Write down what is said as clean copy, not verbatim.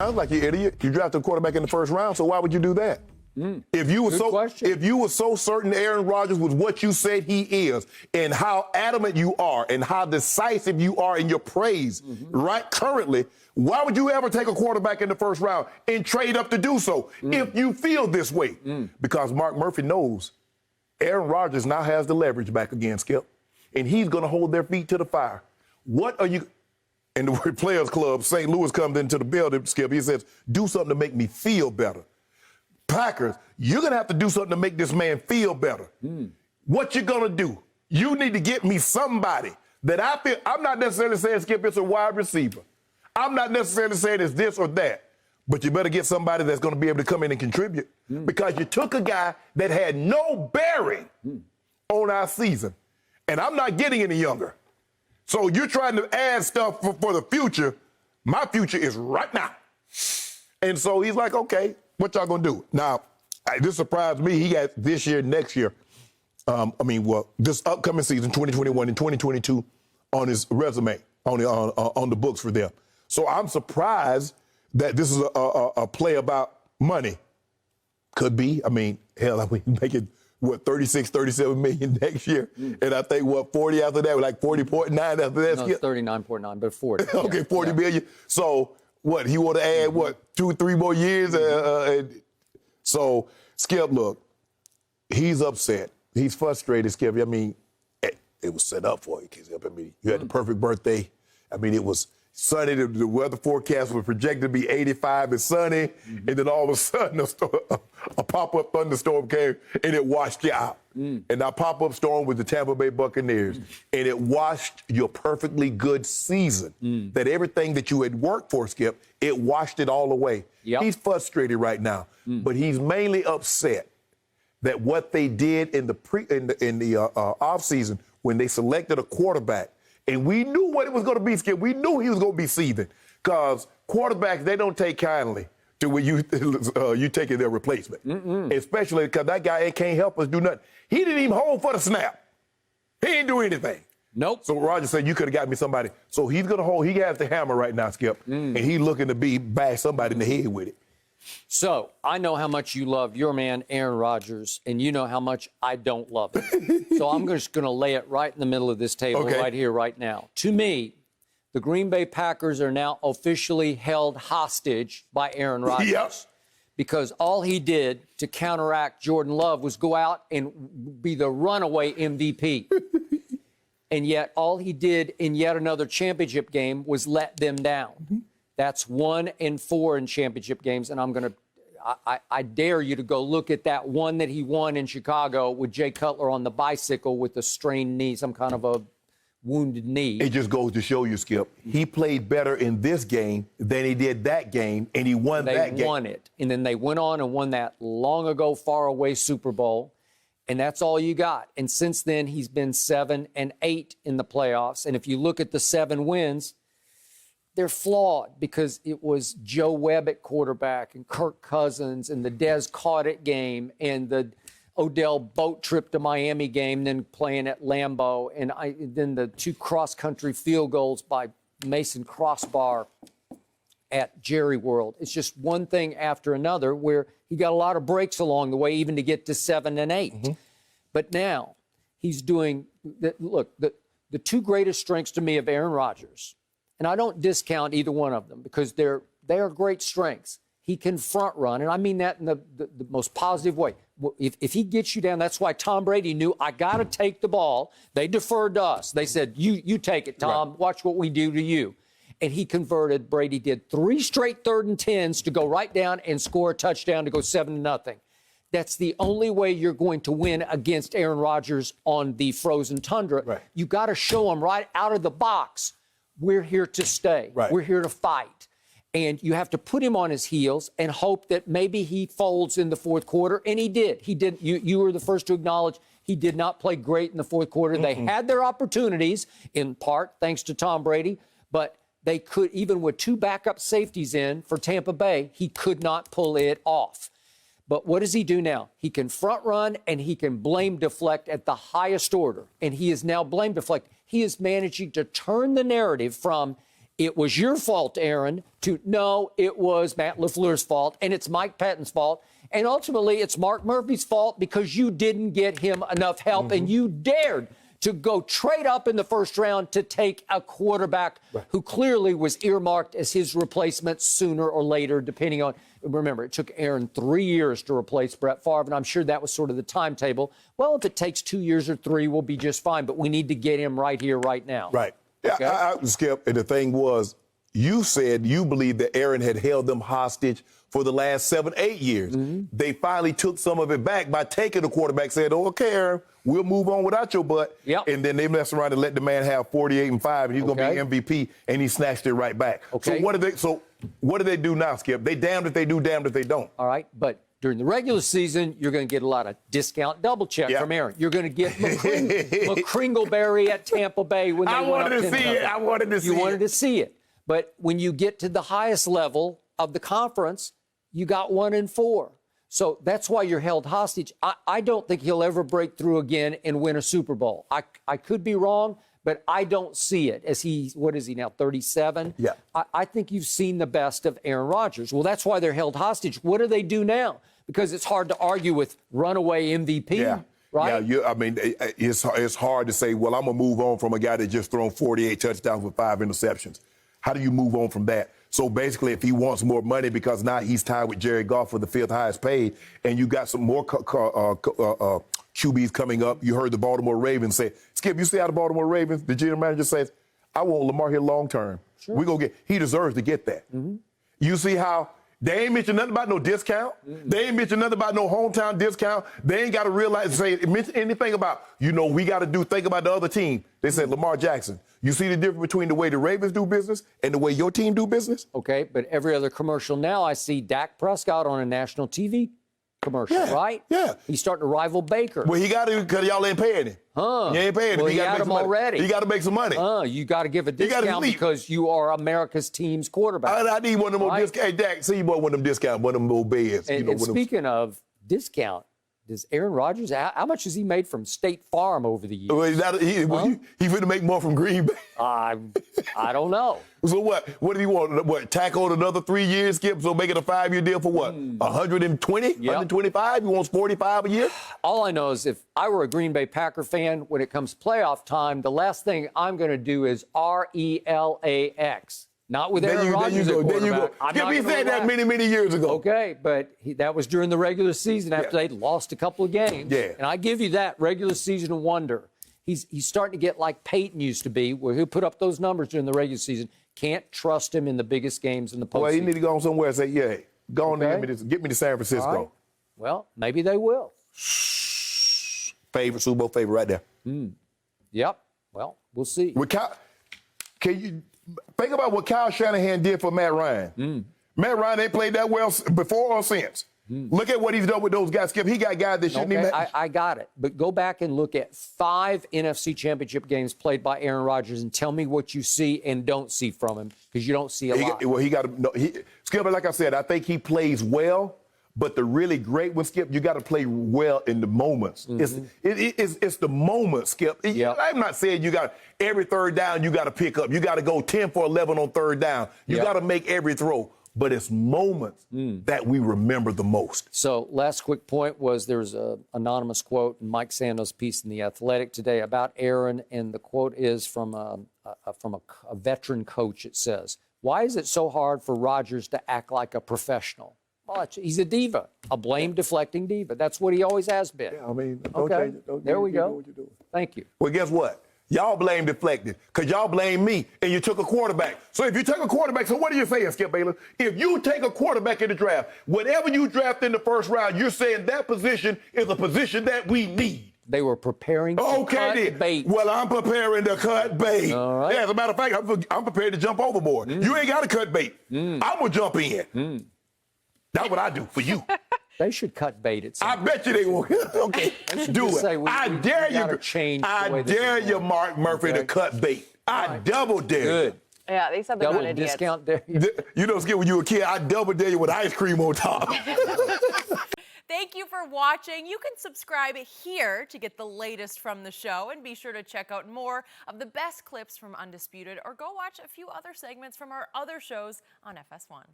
Sounds like you idiot. You drafted a quarterback in the first round, so why would you do that? If you were so certain Aaron Rodgers was what you said he is, and how adamant you are, and how decisive you are in your praise, right currently, why would you ever take a quarterback in the first round and trade up to do so if you feel this way? Because Mark Murphy knows Aaron Rodgers now has the leverage back again, Skip, and he's going to hold their feet to the fire. What are you? And the Players Club, St. Louis comes into the building, Skip. He says, do something to make me feel better. Packers, you're going to have to do something to make this man feel better. What you going to do? You need to get me somebody that I feel. I'm not necessarily saying, Skip, it's a wide receiver. I'm not necessarily saying it's this or that. But you better get somebody that's going to be able to come in and contribute because you took a guy that had no bearing on our season. And I'm not getting any younger. So you're trying to add stuff for the future. My future is right now. And so he's like, okay, what y'all gonna do? Now, this surprised me. He got this year, next year, this upcoming season, 2021 and 2022, on his resume, on the books for them. So I'm surprised that this is a play about money. Could be. I mean, hell, we make it, 36, 37 million next year. And I think, 40 after that, like 40.9 after that? No, it's 39.9, but 40. Okay, 40 million. So, he want to add, 2 or 3 more years? So, Skip, look, he's upset. He's frustrated, Skip. I mean, it was set up for you, Skip. I mean, you had the perfect birthday. I mean, it was sunny. The weather forecast was projected to be 85 and sunny. And then all of a sudden, a pop-up thunderstorm came, and it washed you out. And that pop-up storm was the Tampa Bay Buccaneers. And it washed your perfectly good season. That everything that you had worked for, Skip, it washed it all away. Yep. He's frustrated right now. But he's mainly upset that what they did in the offseason when they selected a quarterback, and we knew what it was going to be, Skip. We knew he was going to be seething because quarterbacks, they don't take kindly to when you taking their replacement, especially because that guy can't help us do nothing. He didn't even hold for the snap. He didn't do anything. Nope. So Rodgers said, you could have got me somebody. So he's going to hold. He has the hammer right now, Skip, and he's looking to bash somebody in the head with it. So I know how much you love your man, Aaron Rodgers, and you know how much I don't love him. So I'm just going to lay it right in the middle of this table right here, right now. To me, the Green Bay Packers are now officially held hostage by Aaron Rodgers. Yep. Because all he did to counteract Jordan Love was go out and be the runaway MVP. And yet all he did in yet another championship game was let them down. That's 1-4 in championship games, and I dare you to go look at that one that he won in Chicago with Jay Cutler on the bicycle with a strained knee, some kind of a wounded knee. It just goes to show you, Skip, he played better in this game than he did that game, and he won that game. They won it, and then they went on and won that long ago, far away Super Bowl, and that's all you got. And since then, he's been 7-8 in the playoffs, and if you look at the 7 wins, they're flawed because it was Joe Webb at quarterback and Kirk Cousins and the Dez Cauditt game and the Odell boat trip to Miami game, then playing at Lambeau, and then the 2 cross-country field goals by Mason Crossbar at Jerry World. It's just one thing after another where he got a lot of breaks along the way even to get to 7-8. But now he's doing look, the 2 greatest strengths to me of Aaron Rodgers, and I don't discount either one of them because they are great strengths. He can front run, and I mean that in the most positive way. If he gets you down, that's why Tom Brady knew, I got to take the ball. They deferred to us. They said, you take it, Tom. Right. Watch what we do to you. And he converted. Brady did 3 straight 3rd and 10s to go right down and score a touchdown to go 7-0. That's the only way you're going to win against Aaron Rodgers on the frozen tundra. Right. You got to show him right out of the box, we're here to stay. Right. We're here to fight. And you have to put him on his heels and hope that maybe he folds in the 4th quarter. And he did. He did. You were the first to acknowledge he did not play great in the 4th quarter. They had their opportunities, in part thanks to Tom Brady, but they could, even with 2 backup safeties in for Tampa Bay, he could not pull it off. But what does he do now? He can front run and he can blame deflect at the highest order. And he is now blame deflect. He is managing to turn the narrative from it was your fault, Aaron, to no, it was Matt LaFleur's fault, and it's Mike Pettine's fault, and ultimately it's Mark Murphy's fault because you didn't get him enough help, and you dared to go trade up in the first round to take a quarterback who clearly was earmarked as his replacement sooner or later, depending on, remember, it took Aaron 3 years to replace Brett Favre, and I'm sure that was sort of the timetable. Well, if it takes 2 years or 3, we'll be just fine, but we need to get him right here, right now. Right. Okay? Yeah, Skip, and the thing was, you said you believed that Aaron had held them hostage for the last 7, 8 years. They finally took some of it back by taking the quarterback, said, oh, okay, Aaron, we'll move on without your butt. Yep. And then they messed around and let the man have 48-5, and he's going to be MVP, and he snatched it right back. Okay. So what do they do now, Skip? They damned if they do, damned if they don't. All right, but during the regular season, you're going to get a lot of discount double check from Aaron. You're going to get McCringleberry at Tampa Bay when they I went up 10-0. I wanted to see it. You wanted to see it. But when you get to the highest level of the conference, you got 1-4. So that's why you're held hostage. I don't think he'll ever break through again and win a Super Bowl. I could be wrong, but I don't see it. As what is he now, 37? Yeah. I think you've seen the best of Aaron Rodgers. Well, that's why they're held hostage. What do they do now? Because it's hard to argue with runaway MVP, right? Yeah, I mean, it's hard to say, well, I'm going to move on from a guy that just thrown 48 touchdowns with 5 interceptions. How do you move on from that? So basically, if he wants more money because now he's tied with Jared Goff for the 5th highest paid, and you got some more QBs coming up. You heard the Baltimore Ravens say, Skip, you see how the Baltimore Ravens, the general manager says, I want Lamar here long term. Sure. We're going to he deserves to get that. You see how they ain't mentioned nothing about no discount. They ain't mentioned nothing about no hometown discount. They ain't got to mention anything about, we got to think about the other team. They said, Lamar Jackson, you see the difference between the way the Ravens do business and the way your team do business? Okay, but every other commercial now, I see Dak Prescott on a national TV commercial, right? Yeah. He's starting to rival Baker. Well, he got to because y'all ain't paying him. You ain't paying him. Well, he had him already. He got to make some money. You got to give a discount because you are America's team's quarterback. I need one of them more discounts. Hey, Dak, see one of them discounts, one of them more beds. And speaking of discount, does Aaron Rodgers, how much has he made from State Farm over the years? Well, he finna make more from Green Bay. I don't know. So what? What did he want? What, tack on another 3 years, Skip? So make it a 5-year deal for what? 120? 125? He wants 45 a year? All I know is if I were a Green Bay Packer fan, when it comes playoff time, the last thing I'm going to do is RELAX. Not with Aaron Rodgers at quarterback. Skip, he said that many years ago. Okay, but that was during the regular season after they'd lost a couple of games. Yeah. And I give you that, regular season wonder. He's starting to get like Peyton used to be, where he'll put up those numbers during the regular season. Can't trust him in the biggest games in the postseason. Well, he need to go on somewhere and say, go on and get me to San Francisco. Right. Well, maybe they will. Super Bowl favorite right there. Yep. Well, we'll see. Can you think about what Kyle Shanahan did for Matt Ryan? Matt Ryan ain't played that well before or since. Look at what he's done with those guys. Skip, he got guys that shouldn't even. I got it. But go back and look at 5 NFC Championship games played by Aaron Rodgers and tell me what you see and don't see from him, because you don't see a lot. Skip, like I said, I think he plays well. But the really great one, Skip, you got to play well in the moments. It's the moments, Skip. I'm not saying you got every third down you got to pick up. You got to go 10 for 11 on third down. You got to make every throw. But it's moments that we remember the most. So last quick point was there's an anonymous quote in Mike Sando's piece in The Athletic today about Aaron, and the quote is from a veteran coach. It says, "Why is it so hard for Rodgers to act like a professional?" Well, he's a diva, a blame-deflecting diva. That's what he always has been. Yeah, I mean, there we go. Thank you. Well, guess what? Y'all blame deflected because y'all blame me and you took a quarterback. So if you take a quarterback, so what are you saying, Skip Bayless? If you take a quarterback in the draft, whatever you draft in the first round, you're saying that position is a position that we need. They were preparing to cut bait. Well, I'm preparing to cut bait. All right. Yeah, as a matter of fact, I'm prepared to jump overboard. You ain't got to cut bait. I'm going to jump in. That's what I do for you. They should cut bait at some I bet you they will. Okay, do it. I dare you. I dare you, Mark Murphy, to cut bait. I double dare. Good. Yeah, they said they Double wanted discount dare. You know, Skip, when you were a kid, I double dare you with ice cream on top. Thank you for watching. You can subscribe here to get the latest from the show, and be sure to check out more of the best clips from Undisputed, or go watch a few other segments from our other shows on FS1.